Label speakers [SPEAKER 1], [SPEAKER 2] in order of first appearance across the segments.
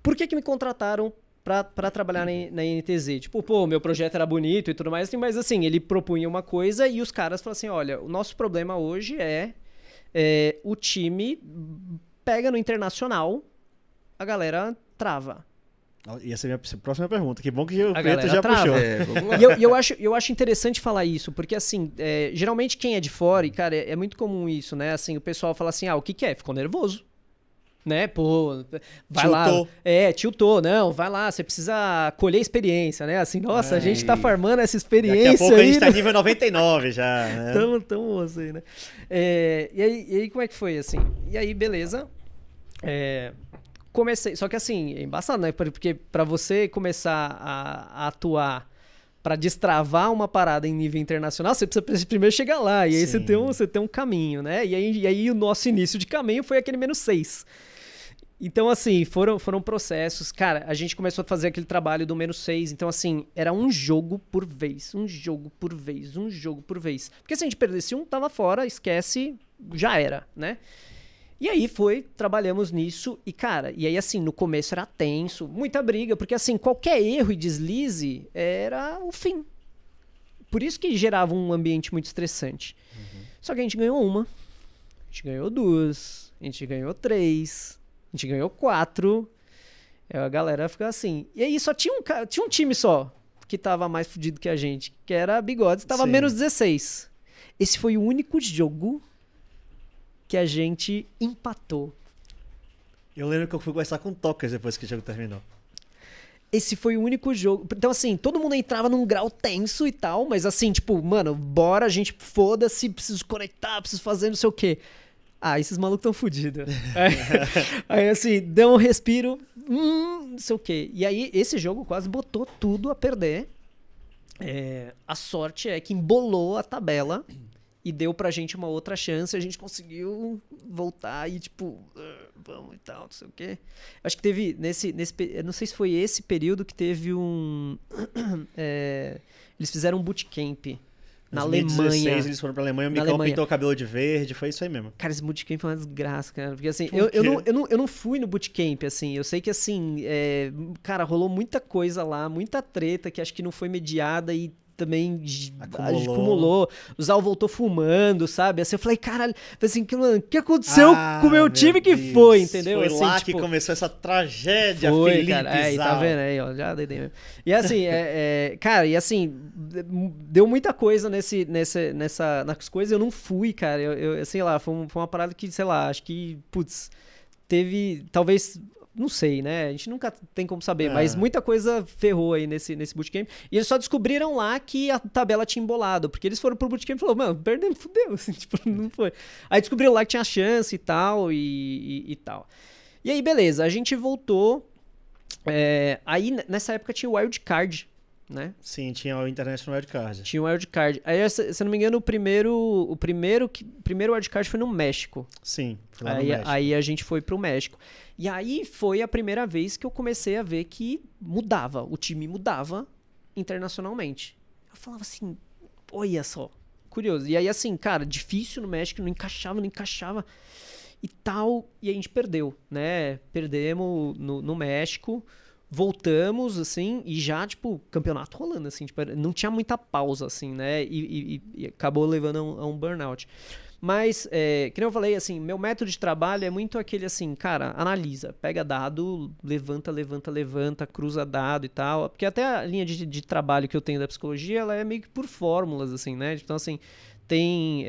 [SPEAKER 1] Por que me contrataram pra trabalhar na NTZ? Tipo, pô, meu projeto era bonito e tudo mais, mas assim, ele propunha uma coisa e os caras falaram assim, olha, o nosso problema hoje o time pega no internacional, a galera trava.
[SPEAKER 2] E essa é a minha próxima pergunta. Que bom que o
[SPEAKER 1] A
[SPEAKER 2] Preto
[SPEAKER 1] galera
[SPEAKER 2] já
[SPEAKER 1] trava.
[SPEAKER 2] puxou.
[SPEAKER 3] Vamos lá.
[SPEAKER 1] E eu acho interessante falar isso, porque assim, geralmente quem é de fora, e cara, é muito comum isso, né? Assim, o pessoal fala assim, o que é? Ficou nervoso. Né? Pô, vai
[SPEAKER 2] Tiltou.
[SPEAKER 1] lá. Tiltou, não, vai lá, você precisa colher experiência, né? Assim, nossa, a gente tá farmando essa experiência.
[SPEAKER 2] Daqui a pouco
[SPEAKER 1] aí,
[SPEAKER 2] a gente tá nível 99 já, né?
[SPEAKER 1] Tamo assim, né? E aí, como é que foi, assim? E aí, beleza. Comecei, só que assim, é embaçado, né? Porque pra você começar a atuar pra destravar uma parada em nível internacional, você precisa primeiro chegar lá, e aí você tem um caminho, né? E aí o nosso início de caminho foi aquele -6. Então, assim, foram processos. Cara, a gente começou a fazer aquele trabalho do -6. Então, assim, era um jogo por vez. Um jogo por vez. Um jogo por vez. Porque se a gente perdesse um, tava fora, esquece, já era, né? E aí trabalhamos nisso. E, cara, e aí, assim, no começo era tenso. Muita briga. Porque, assim, qualquer erro e deslize era o fim. Por isso que gerava um ambiente muito estressante. Só que a gente ganhou uma. A gente ganhou 2. A gente ganhou 3. A gente ganhou 4. A galera ficou assim. E aí só tinha um time só que tava mais fudido que a gente, que era a Bigodes, tava -16. Esse foi o único jogo que a gente empatou.
[SPEAKER 2] Eu lembro que eu fui conversar com o Tokers depois que o jogo terminou.
[SPEAKER 1] Esse foi o único jogo. Então, assim, todo mundo entrava num grau tenso e tal, mas assim, tipo, mano, bora, a gente foda-se, preciso conectar, preciso fazer não sei o quê. Esses malucos tão fodidos. Aí, assim, deu um respiro, não sei o quê. E aí, esse jogo quase botou tudo a perder. A sorte é que embolou a tabela e deu pra gente uma outra chance. A gente conseguiu voltar e, tipo, vamos e tal, não sei o quê. Acho que teve, eu não sei se foi esse período que teve eles fizeram um bootcamp. Na
[SPEAKER 2] 2016,
[SPEAKER 1] Alemanha.
[SPEAKER 2] eles foram pra Alemanha, o Micão pintou o cabelo de verde, foi isso aí mesmo.
[SPEAKER 1] Cara, esse bootcamp foi uma desgraça, cara. Porque assim, eu não fui no bootcamp, assim. Eu sei que assim, cara, rolou muita coisa lá, muita treta que acho que não foi mediada e também acumulou. O Zal voltou fumando, sabe? Assim, eu falei, caralho, assim, o que aconteceu com o meu time que
[SPEAKER 2] Deus.
[SPEAKER 1] foi, entendeu?
[SPEAKER 2] Foi
[SPEAKER 1] assim,
[SPEAKER 2] lá
[SPEAKER 1] tipo,
[SPEAKER 2] que começou essa tragédia,
[SPEAKER 1] foi,
[SPEAKER 2] Felipe
[SPEAKER 1] cara. Tá
[SPEAKER 2] Zal.
[SPEAKER 1] vendo aí, ó, já dei mesmo. E assim, cara, e assim, deu muita coisa nas coisas, eu não fui, cara, eu sei lá, foi uma parada que, sei lá, acho que, putz, teve, talvez, não sei, né, a gente nunca tem como saber, mas muita coisa ferrou aí nesse bootcamp, e eles só descobriram lá que a tabela tinha embolado, porque eles foram pro bootcamp e falaram, mano, perdemos, fudeu, assim, tipo, não foi. Aí descobriram lá que tinha chance e tal, e tal. E aí, beleza, a gente voltou. Aí, nessa época, tinha o Wildcard, né?
[SPEAKER 2] Sim, tinha o International Wildcard.
[SPEAKER 1] Tinha o Wildcard. Aí, se não me engano, o primeiro Wildcard foi no México.
[SPEAKER 2] Sim, foi lá no México.
[SPEAKER 1] Aí a gente foi pro México. E aí foi a primeira vez que eu comecei a ver que mudava. O time mudava internacionalmente. Eu falava assim, olha só, curioso. E aí, assim, cara, difícil no México, não encaixava. E tal, e a gente perdeu, né? Perdemos no México, voltamos, assim, e já, tipo, campeonato rolando, assim, tipo, não tinha muita pausa, assim, né? E acabou levando a um burnout. Mas, que nem eu falei, assim, meu método de trabalho é muito aquele, assim, cara, analisa, pega dado, levanta, cruza dado e tal, porque até a linha de trabalho que eu tenho da psicologia, ela é meio que por fórmulas, assim, né? Então, assim, tem...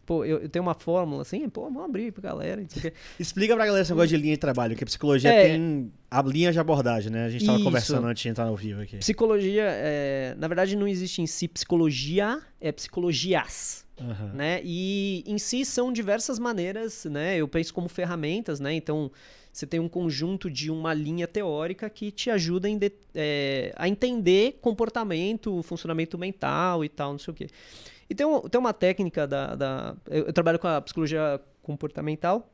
[SPEAKER 1] Pô, eu tenho uma fórmula assim, vamos abrir pra galera.
[SPEAKER 2] Explica pra galera esse negócio de linha de trabalho, que a psicologia tem a linha de abordagem, né? A gente tava conversando antes de entrar ao vivo aqui.
[SPEAKER 1] Psicologia, na verdade, não existe em si psicologia, é psicologias, né? E em si são diversas maneiras, né? Eu penso como ferramentas, né? Então, você tem um conjunto de uma linha teórica que te ajuda a entender comportamento, funcionamento mental e tal, não sei o quê. E tem uma técnica eu trabalho com a psicologia comportamental.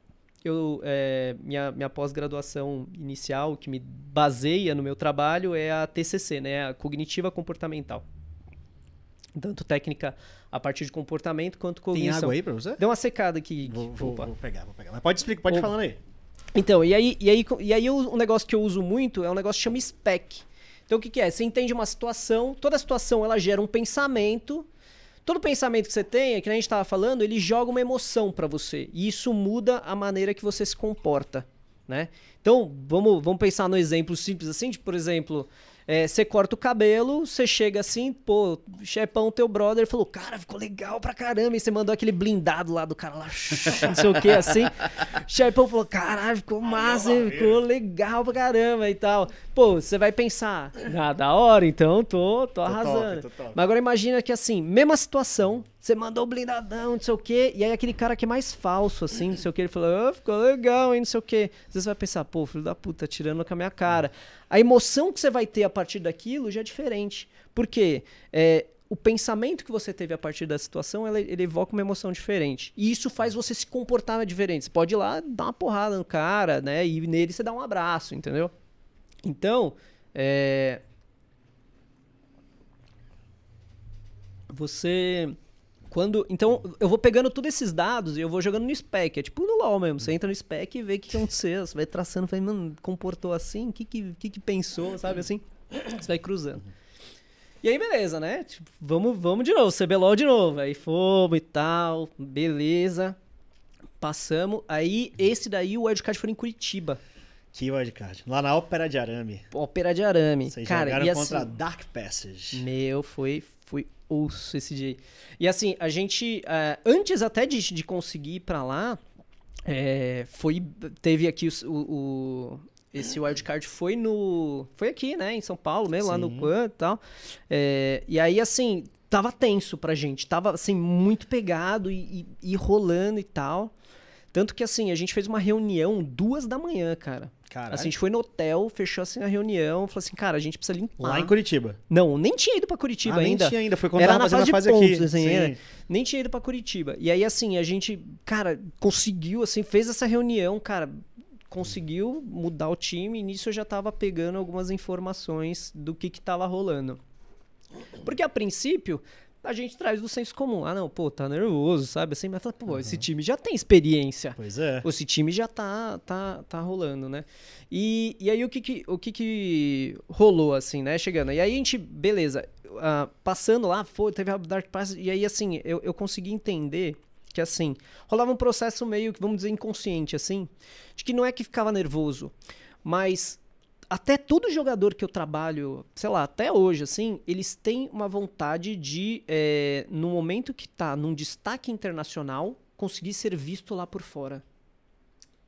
[SPEAKER 1] Minha pós-graduação inicial, que me baseia no meu trabalho, é a TCC, né? A cognitiva comportamental. Tanto técnica a partir de comportamento quanto cognição.
[SPEAKER 2] Tem água aí pra você?
[SPEAKER 1] Deu uma secada aqui.
[SPEAKER 2] Vou pegar. Mas pode explicar, pode ir falando aí.
[SPEAKER 1] Então, e aí o negócio que eu uso muito é um negócio que chama spec. Então o que é? Você entende uma situação, toda situação ela gera um pensamento. Todo pensamento que você tem, que a gente estava falando, ele joga uma emoção para você. E isso muda a maneira que você se comporta, né? Então, vamos pensar no exemplo simples assim, de, por exemplo, você corta o cabelo, você chega assim, pô, chefão, teu brother, falou, cara, ficou legal pra caramba, e você mandou aquele blindado lá do cara lá, não sei o que, assim. O chefão falou, caralho, ficou massa, ficou legal pra caramba e tal. Pô, você vai pensar, da hora, então, tô arrasando. Top. Mas agora imagina que assim, mesma situação, você mandou o blindadão, não sei o quê, e aí aquele cara que é mais falso, assim, não sei o quê, ele falou, ficou legal, hein, não sei o quê. Às vezes você vai pensar, pô, filho da puta, tirando com a minha cara. A emoção que você vai ter a partir daquilo já é diferente. Por quê? O pensamento que você teve a partir da situação, ele evoca uma emoção diferente. E isso faz você se comportar diferente. Você pode ir lá, dar uma porrada no cara, né, e nele você dá um abraço, entendeu? Então, Então, eu vou pegando todos esses dados e eu vou jogando no spec. É tipo no LoL mesmo. Você entra no spec e vê o que aconteceu. Você vai traçando, vai, mano, comportou assim? O que pensou, sabe assim? Você vai cruzando. E aí, beleza, né? Tipo, vamos de novo. CBLOL de novo. Aí fomos e tal. Beleza. Passamos. Aí, esse daí, o wildcard foi em Curitiba.
[SPEAKER 2] Que wildcard. Lá na Ópera de Arame.
[SPEAKER 1] Ópera de Arame.
[SPEAKER 2] Vocês
[SPEAKER 1] cara,
[SPEAKER 2] jogaram
[SPEAKER 1] e
[SPEAKER 2] contra
[SPEAKER 1] assim,
[SPEAKER 2] Dark Passage.
[SPEAKER 1] Foi osso esse dia. E assim, a gente, antes até de conseguir ir pra lá, teve aqui esse wildcard foi aqui, né, em São Paulo mesmo, sim, lá no Quan e tal. E aí, assim, tava tenso pra gente, tava, assim, muito pegado e rolando e tal. Tanto que, assim, a gente fez uma reunião 2 da manhã, cara.
[SPEAKER 2] Caralho.
[SPEAKER 1] Assim, a gente foi no hotel, fechou assim a reunião, falou assim, cara, a gente precisa limpar.
[SPEAKER 2] Lá em Curitiba?
[SPEAKER 1] Não, nem tinha ido pra Curitiba ainda.
[SPEAKER 2] Nem tinha ainda, foi quando
[SPEAKER 1] era
[SPEAKER 2] tava
[SPEAKER 1] na
[SPEAKER 2] fazendo
[SPEAKER 1] fase
[SPEAKER 2] a
[SPEAKER 1] de
[SPEAKER 2] fase
[SPEAKER 1] pontos,
[SPEAKER 2] aqui.
[SPEAKER 1] assim, nem tinha ido pra Curitiba. E aí, assim, a gente, cara, conseguiu, assim, fez essa reunião, cara, conseguiu mudar o time, e nisso eu já tava pegando algumas informações do que tava rolando. Porque, a princípio, a gente traz do senso comum. Ah, não, pô, tá nervoso, sabe? Assim, mas fala, pô, esse time já tem experiência.
[SPEAKER 2] Pois é.
[SPEAKER 1] Esse time já tá rolando, né? E aí o que rolou, assim, né? Chegando. E aí a gente, beleza, passando lá, teve a Dark Pass, e aí, assim, eu consegui entender que, assim, rolava um processo meio, vamos dizer, inconsciente, assim, de que não é que ficava nervoso, mas até todo jogador que eu trabalho, sei lá, até hoje, assim, eles têm uma vontade de, no momento que tá num destaque internacional, conseguir ser visto lá por fora.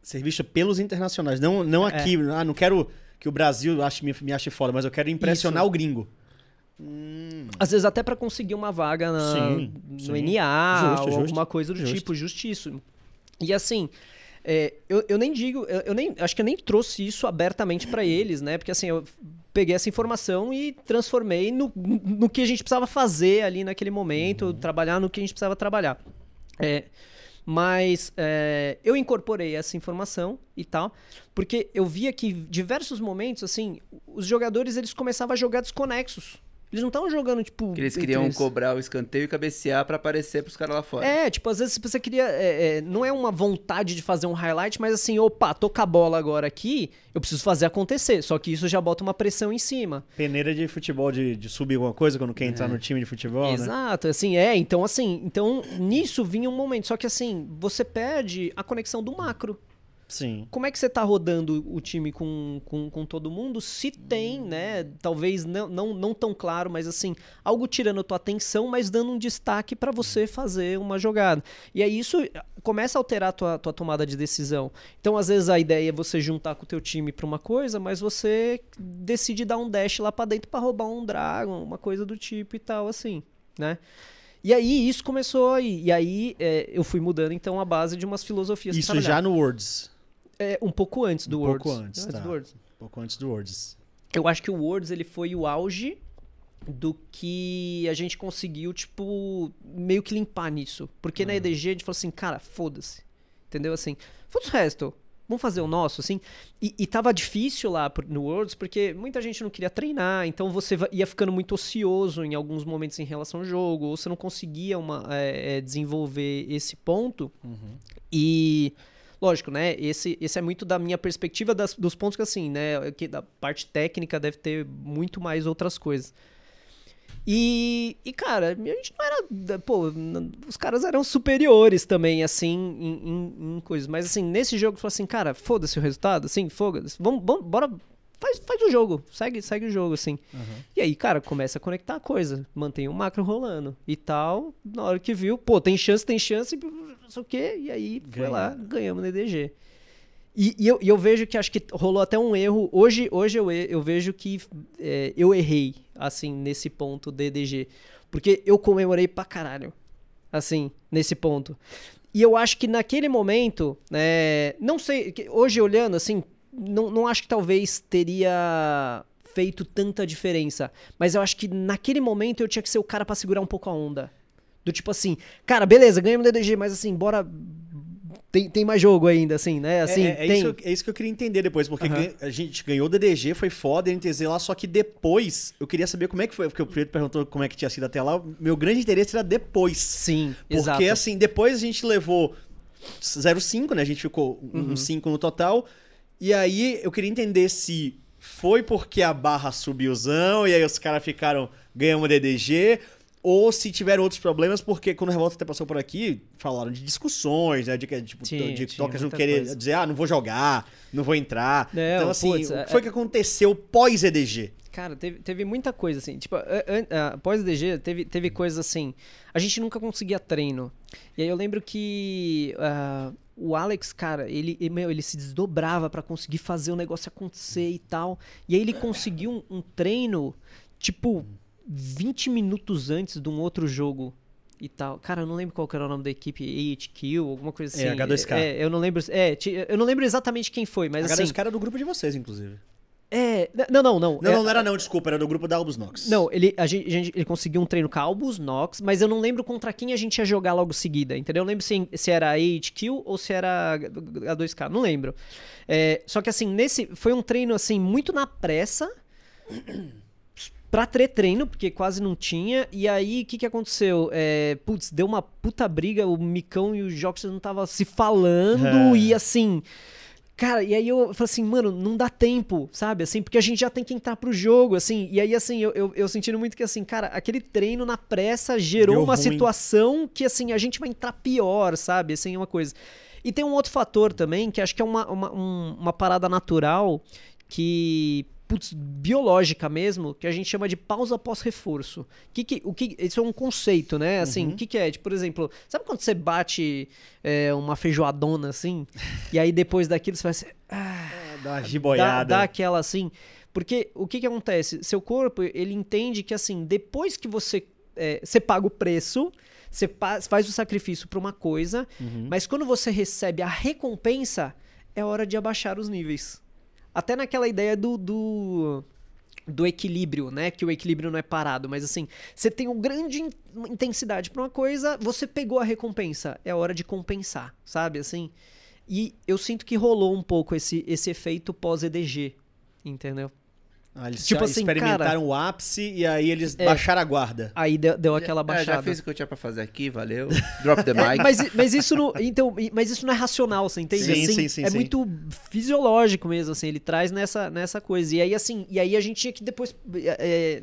[SPEAKER 2] Ser visto pelos internacionais, não aqui. Não quero que o Brasil me ache foda, mas eu quero impressionar o gringo.
[SPEAKER 1] Às vezes até pra conseguir uma vaga no NA, ou alguma coisa do tipo, justíssimo. E assim, eu nem digo, acho que eu nem trouxe isso abertamente pra eles, né? Porque assim, eu peguei essa informação e transformei no que a gente precisava fazer ali naquele momento, trabalhar no que a gente precisava trabalhar. Mas eu incorporei essa informação e tal, porque eu via que diversos momentos, assim, os jogadores eles começavam a jogar desconexos. Eles não estavam jogando, tipo...
[SPEAKER 3] Porque eles queriam cobrar o escanteio e cabecear pra aparecer pros caras lá fora.
[SPEAKER 1] Tipo, às vezes você queria... não é uma vontade de fazer um highlight, mas assim, opa, tô com a bola agora aqui, eu preciso fazer acontecer. Só que isso já bota uma pressão em cima.
[SPEAKER 2] Peneira de futebol, de subir alguma coisa quando quer entrar no time de futebol,
[SPEAKER 1] exato, né? Assim, então nisso vinha um momento. Só que assim, você perde a conexão do macro.
[SPEAKER 2] Sim.
[SPEAKER 1] Como é que você tá rodando o time com todo mundo? Se tem, né? Talvez não tão claro, mas assim, algo tirando a tua atenção, mas dando um destaque para você fazer uma jogada. E aí isso começa a alterar a tua tomada de decisão. Então, às vezes, a ideia é você juntar com o teu time pra uma coisa, mas você decide dar um dash lá pra dentro pra roubar um Dragon, uma coisa do tipo e tal, assim, né? E aí isso começou e aí eu fui mudando então a base de umas filosofias.
[SPEAKER 2] Isso já no Worlds?
[SPEAKER 1] Um pouco antes do Worlds.
[SPEAKER 2] Um pouco antes do Worlds.
[SPEAKER 1] Eu acho que o Worlds ele foi o auge do que a gente conseguiu, tipo, meio que limpar nisso. Porque na EDG a gente falou assim, cara, foda-se. Entendeu? Assim, foda-se o resto. Vamos fazer o nosso, assim. E tava difícil lá no Worlds, porque muita gente não queria treinar, então você ia ficando muito ocioso em alguns momentos em relação ao jogo, ou você não conseguia desenvolver esse ponto. E Lógico, né? Esse é muito da minha perspectiva dos pontos que, assim, né? Que da parte técnica deve ter muito mais outras coisas. E, cara, a gente não era... Pô, os caras eram superiores também, assim, em coisas. Mas, assim, nesse jogo, eu falei assim, cara, foda-se o resultado, assim, foda-se. Bora... Faz o jogo, segue o jogo, assim. Uhum. E aí, cara, começa a conectar a coisa. Mantém o macro rolando e tal. Na hora que viu, pô, tem chance, não sei o quê. E aí, foi lá, ganhamos no EDG. E eu vejo que acho que rolou até um erro. Hoje eu vejo que eu errei, assim, nesse ponto do EDG. Porque eu comemorei pra caralho, assim, nesse ponto. E eu acho que naquele momento, não sei, hoje olhando, assim, não acho que talvez teria feito tanta diferença. Mas eu acho que naquele momento eu tinha que ser o cara pra segurar um pouco a onda. Do tipo assim, cara, beleza, ganhamos no DDG, mas assim, bora... Tem mais jogo ainda, assim, né? Assim,
[SPEAKER 2] isso que eu queria entender depois, porque a gente ganhou o DDG, foi foda, NTZ lá, só que depois eu queria saber como é que foi, porque o Preto perguntou como é que tinha sido até lá, meu grande interesse era depois.
[SPEAKER 1] Sim,
[SPEAKER 2] exato. Porque assim, depois a gente levou 0,5, né? A gente ficou um 5 no total, e aí eu queria entender se foi porque a barra subiuzão, e aí os caras ganhamos o DDG... Ou se tiveram outros problemas, porque quando o Revolta até passou por aqui, falaram de discussões, né? De Tokers não querer dizer, não vou jogar, não vou entrar. Não, então, assim, o que foi que aconteceu pós-EDG?
[SPEAKER 1] Cara, teve muita coisa, assim. Tipo, pós-EDG, teve coisas assim. A gente nunca conseguia treino. E aí eu lembro que o Alex, cara, ele se desdobrava pra conseguir fazer o negócio acontecer e tal. E aí ele conseguiu um treino, tipo... 20 minutos antes de um outro jogo e tal. Cara, eu não lembro qual que era o nome da equipe, HQ, alguma coisa assim.
[SPEAKER 2] H2K.
[SPEAKER 1] Eu não lembro exatamente quem foi, mas
[SPEAKER 2] H2K
[SPEAKER 1] assim...
[SPEAKER 2] era do grupo de vocês, inclusive.
[SPEAKER 1] Não
[SPEAKER 2] era não, desculpa, era do grupo da Albus Nox.
[SPEAKER 1] Não, ele conseguiu um treino com a Albus Nox, mas eu não lembro contra quem a gente ia jogar logo seguida, entendeu? Eu lembro se era a HQ ou se era a 2K, não lembro. Só que assim, foi um treino assim, muito na pressa... Pra treino, porque quase não tinha. E aí, o que aconteceu? Deu uma puta briga, o Micão e o Jox não estavam se falando. E assim... Cara, e aí eu falei assim, mano, não dá tempo, sabe? Assim, porque a gente já tem que entrar pro jogo, assim. E aí, assim, eu sentindo muito que, assim, cara, aquele treino na pressa gerou uma situação que, assim, a gente vai entrar pior, sabe? Assim, é uma coisa. E tem um outro fator também, que acho que é uma parada natural que... biológica mesmo, que a gente chama de pausa pós-reforço. Isso é um conceito, né? Assim, o que é? Tipo, por exemplo, sabe quando você bate uma feijoadona assim? E aí depois daquilo você vai assim...
[SPEAKER 2] dá uma giboiada.
[SPEAKER 1] Dá aquela assim... Porque o que acontece? Seu corpo, ele entende que assim, depois que você paga o preço, você faz o sacrifício para uma coisa, mas quando você recebe a recompensa, é hora de abaixar os níveis. Até naquela ideia do equilíbrio, né? Que o equilíbrio não é parado, mas assim, você tem uma grande intensidade pra uma coisa, você pegou a recompensa, é hora de compensar, sabe? Assim, e eu sinto que rolou um pouco esse efeito pós-EDG, entendeu?
[SPEAKER 2] Eles experimentaram cara, o ápice e aí eles baixaram a guarda.
[SPEAKER 1] Aí deu aquela baixada.
[SPEAKER 3] Já fiz o que eu tinha pra fazer aqui, valeu. Drop the mic.
[SPEAKER 1] Mas isso não é racional, você entende?
[SPEAKER 2] Sim,
[SPEAKER 1] muito fisiológico mesmo, assim, ele traz nessa coisa. E aí, assim, a gente tinha que depois,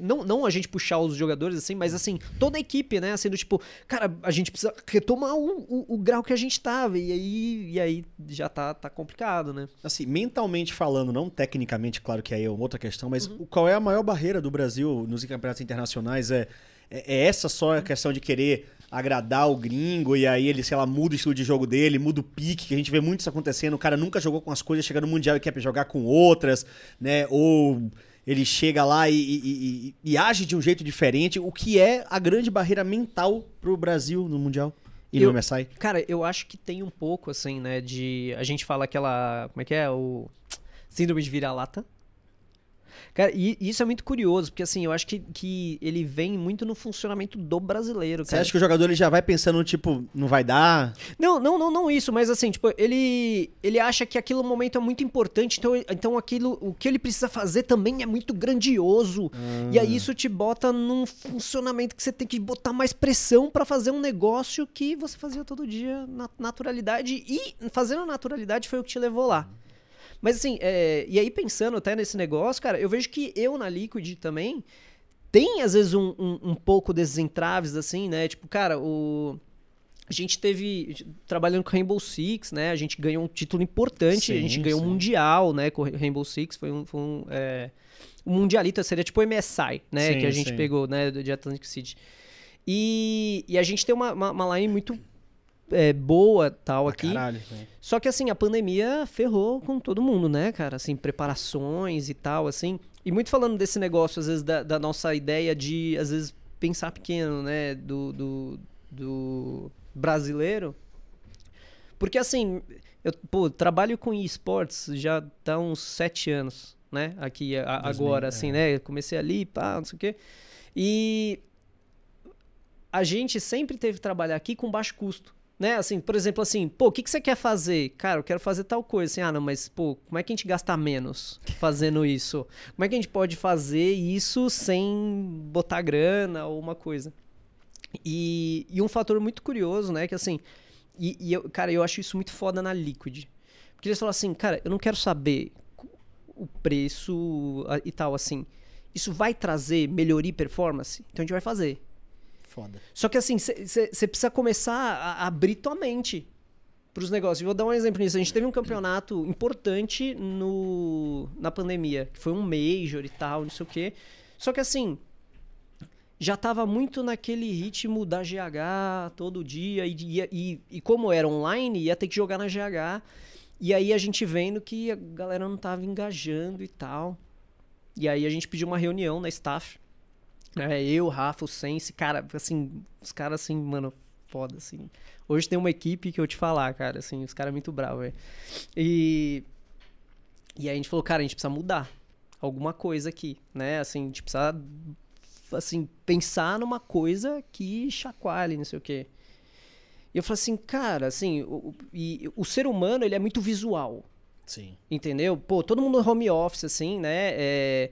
[SPEAKER 1] não a gente puxar os jogadores, assim, mas assim, toda a equipe, né, assim, do tipo, cara, a gente precisa retomar o grau que a gente tava, e aí já tá complicado, né?
[SPEAKER 2] Assim, mentalmente falando, não tecnicamente, claro que aí é outra questão, mas qual é a maior barreira do Brasil nos campeonatos internacionais? É essa só a questão de querer agradar o gringo e aí ele, sei lá, muda o estilo de jogo dele, muda o pique, que a gente vê muito isso acontecendo. O cara nunca jogou com as coisas, chega no Mundial e quer jogar com outras, né? Ou ele chega lá e age de um jeito diferente. O que é a grande barreira mental pro Brasil no Mundial e no MSI?
[SPEAKER 1] Cara, eu acho que tem um pouco, assim, né, a gente fala aquela... Como é que é? O síndrome de vira-lata. Cara, e isso é muito curioso, porque assim, eu acho que ele vem muito no funcionamento do brasileiro,
[SPEAKER 2] Você
[SPEAKER 1] cara.
[SPEAKER 2] acha que o jogador ele já vai pensando, tipo, não vai dar?
[SPEAKER 1] Não isso, mas assim, tipo, ele acha que aquele momento é muito importante, então aquilo, o que ele precisa fazer também é muito grandioso. E aí isso te bota num funcionamento que você tem que botar mais pressão pra fazer um negócio que você fazia todo dia na naturalidade, e fazendo naturalidade foi o que te levou lá. Mas assim, e aí pensando até nesse negócio, cara, eu vejo que eu na Liquid também tem às vezes um pouco desses entraves, assim, né? Tipo, cara, a gente teve, trabalhando com Rainbow Six, né? A gente ganhou um título importante, a gente ganhou um Mundial, né? Com Rainbow Six, foi um Mundialito, seria tipo o MSI, né? Que a gente pegou, né? De Atlantic City. E a gente tem uma line muito boa, tal, aqui.
[SPEAKER 2] Caralho,
[SPEAKER 1] Só que, assim, a pandemia ferrou com todo mundo, né, cara? Assim, preparações e tal, assim. E muito falando desse negócio, às vezes, da nossa ideia de, às vezes, pensar pequeno, né? Do brasileiro. Porque, assim, eu trabalho com esportes já há uns 7 anos, né? Aqui, agora, assim, né? Eu comecei ali, pá, não sei o quê. E a gente sempre teve que trabalhar aqui com baixo custo. Né, assim, por exemplo, assim, pô, o que você quer fazer? Cara, eu quero fazer tal coisa. Assim, não, mas, pô, como é que a gente gasta menos fazendo isso? Como é que a gente pode fazer isso sem botar grana ou uma coisa? E um fator muito curioso, né, que assim, cara, eu acho isso muito foda na Liquid. Porque eles falam assim, cara, eu não quero saber o preço e tal, assim. Isso vai trazer melhoria e performance? Então a gente vai fazer.
[SPEAKER 2] Foda.
[SPEAKER 1] Só que assim, você precisa começar a abrir tua mente pros negócios. Vou dar um exemplo nisso. A gente teve um campeonato importante na pandemia, que foi um Major e tal, não sei o quê. Só que assim, já tava muito naquele ritmo da GH todo dia, e como era online, ia ter que jogar na GH. E aí a gente vendo que a galera não tava engajando e tal. E aí a gente pediu uma reunião na staff. Eu, Rafa, o Sense, cara, assim, os caras assim, mano, foda, assim. Hoje tem uma equipe que eu te falar, cara, assim, os caras muito bravos, velho. E aí a gente falou, cara, a gente precisa mudar alguma coisa aqui, né? Assim, a gente precisa, assim, pensar numa coisa que chacoalhe, não sei o quê. E eu falei assim, cara, assim, o ser humano, ele é muito visual.
[SPEAKER 2] Sim.
[SPEAKER 1] Entendeu? Pô, todo mundo no home office, assim, né?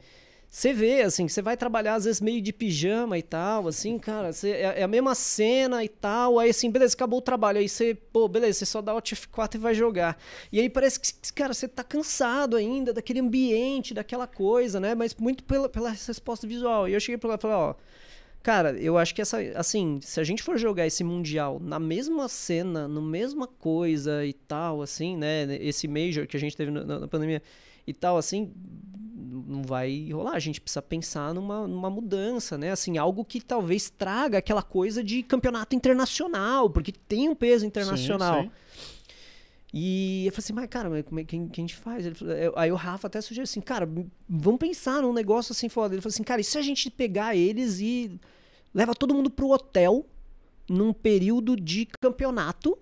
[SPEAKER 1] Você vê, assim, você vai trabalhar às vezes meio de pijama e tal, assim, cara, é a mesma cena e tal, aí assim, beleza, acabou o trabalho, aí você, pô, beleza, você só dá Alt F4 e vai jogar. E aí parece que, cara, você tá cansado ainda daquele ambiente, daquela coisa, né, mas muito pela resposta visual. E eu cheguei pra lá e falei, ó, cara, eu acho que assim, se a gente for jogar esse Mundial na mesma cena, na mesma coisa e tal, assim, né, esse Major que a gente teve na pandemia e tal, assim, não vai rolar. A gente precisa pensar numa mudança, né? Assim, algo que talvez traga aquela coisa de campeonato internacional, porque tem um peso internacional.
[SPEAKER 2] Sim.
[SPEAKER 1] E eu falei assim, mas cara, como é que a gente faz? Aí o Rafa até sugeriu assim, cara, vamos pensar num negócio assim foda. Ele falou assim, cara, e se a gente pegar eles e leva todo mundo pro hotel num período de campeonato?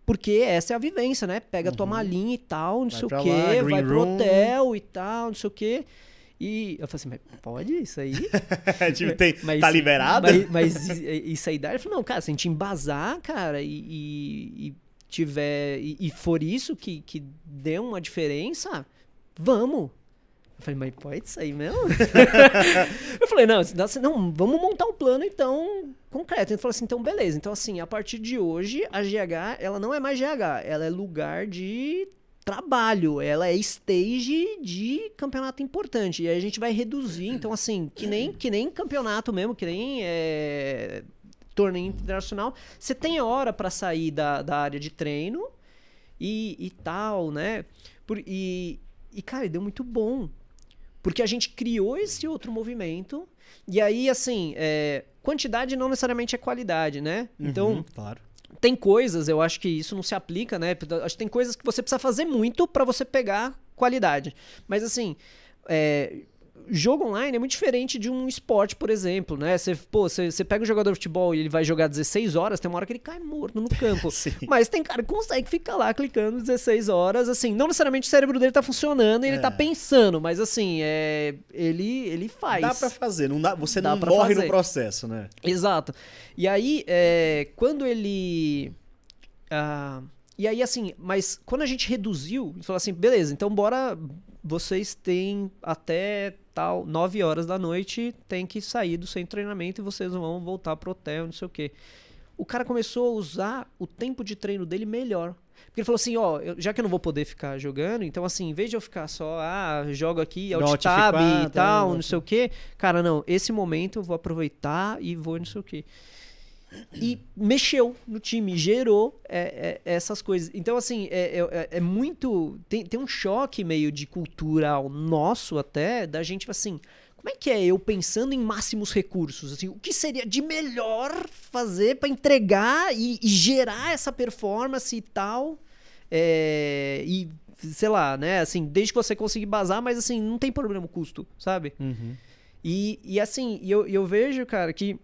[SPEAKER 1] Porque essa é a vivência, né? Pega tua malinha e tal, não sei o quê, vai pro hotel e tal, não sei o quê. E eu falei assim, mas pode isso aí?
[SPEAKER 2] Tipo, tá liberado?
[SPEAKER 1] Mas isso aí dá? Ele falou, não, cara, se a gente embasar, cara, e tiver... E for isso que deu uma diferença, vamos. Eu falei, mas pode isso aí mesmo? Eu falei, não, vamos montar um plano, então, concreto. Ele falou assim, então, beleza. Então, assim, a partir de hoje, a GH, ela não é mais GH. Ela é lugar de trabalho. Ela é stage de campeonato importante. E aí a gente vai reduzir. Então, assim, que nem campeonato mesmo, que nem torneio internacional. Você tem hora pra sair da área de treino e tal, né? E, cara, deu muito bom. Porque a gente criou esse outro movimento. E aí, assim, quantidade não necessariamente é qualidade, né? Então,
[SPEAKER 2] claro.
[SPEAKER 1] Tem coisas, eu acho que isso não se aplica, né? Acho que tem coisas que você precisa fazer muito para você pegar qualidade. Mas, assim, jogo online é muito diferente de um esporte, por exemplo, né? Você pega um jogador de futebol e ele vai jogar 16 horas, tem uma hora que ele cai morto no campo. Mas tem cara que consegue ficar lá clicando 16 horas, assim, não necessariamente o cérebro dele tá funcionando e ele tá pensando, mas assim, ele faz.
[SPEAKER 2] Dá pra fazer, você não morre no processo, né?
[SPEAKER 1] Exato. E aí, quando ele... e aí, assim, mas quando a gente reduziu, ele falou assim, beleza, então bora... Vocês têm até 9 horas da noite, tem que sair do centro de treinamento e vocês vão voltar pro hotel, não sei o quê. O cara começou a usar o tempo de treino dele melhor. Porque ele falou assim, já que eu não vou poder ficar jogando, então assim, em vez de eu ficar só, jogo aqui, alt tab e tal, não sei o quê, cara, não, esse momento eu vou aproveitar e vou não sei o quê. E mexeu no time, gerou essas coisas. Então, assim, é muito... Tem um choque meio de cultural nosso até, da gente, assim... Como é que é eu pensando em máximos recursos? Assim, o que seria de melhor fazer para entregar e gerar essa performance e tal? E, sei lá, né? Assim, desde que você consiga basar, mas assim, não tem problema o custo, sabe?
[SPEAKER 2] Uhum.
[SPEAKER 1] E assim, eu vejo, cara, que...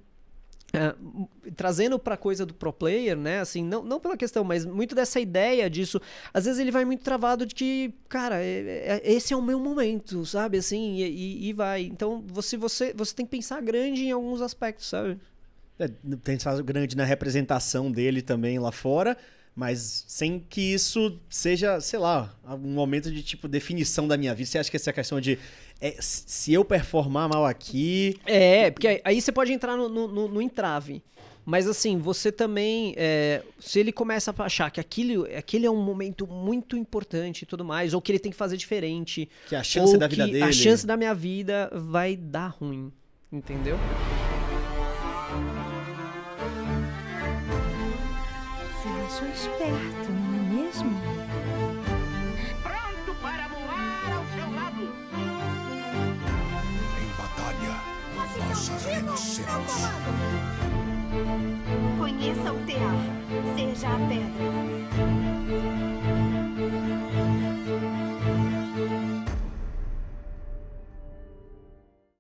[SPEAKER 1] trazendo pra coisa do pro player, né, assim, não pela questão, mas muito dessa ideia disso, às vezes ele vai muito travado de que, cara, esse é o meu momento, sabe, assim, e vai, então você tem que pensar grande em alguns aspectos, sabe?
[SPEAKER 2] Pensar grande na representação dele também lá fora, mas sem que isso seja, sei lá, um momento de, tipo, definição da minha vida. Você acha que essa questão de se eu performar mal aqui...
[SPEAKER 1] Porque aí você pode entrar no entrave. Mas, assim, você também... se ele começa a achar que aquele é um momento muito importante e tudo mais, ou que ele tem que fazer diferente...
[SPEAKER 2] Que a chance da vida dele...
[SPEAKER 1] A chance da minha vida vai dar ruim, entendeu?
[SPEAKER 4] Você achou esperto, não é mesmo?
[SPEAKER 5] Pronto para voar ao seu lado.
[SPEAKER 6] Em batalha, nós vencemos.
[SPEAKER 4] Conheça o tear, seja a pedra.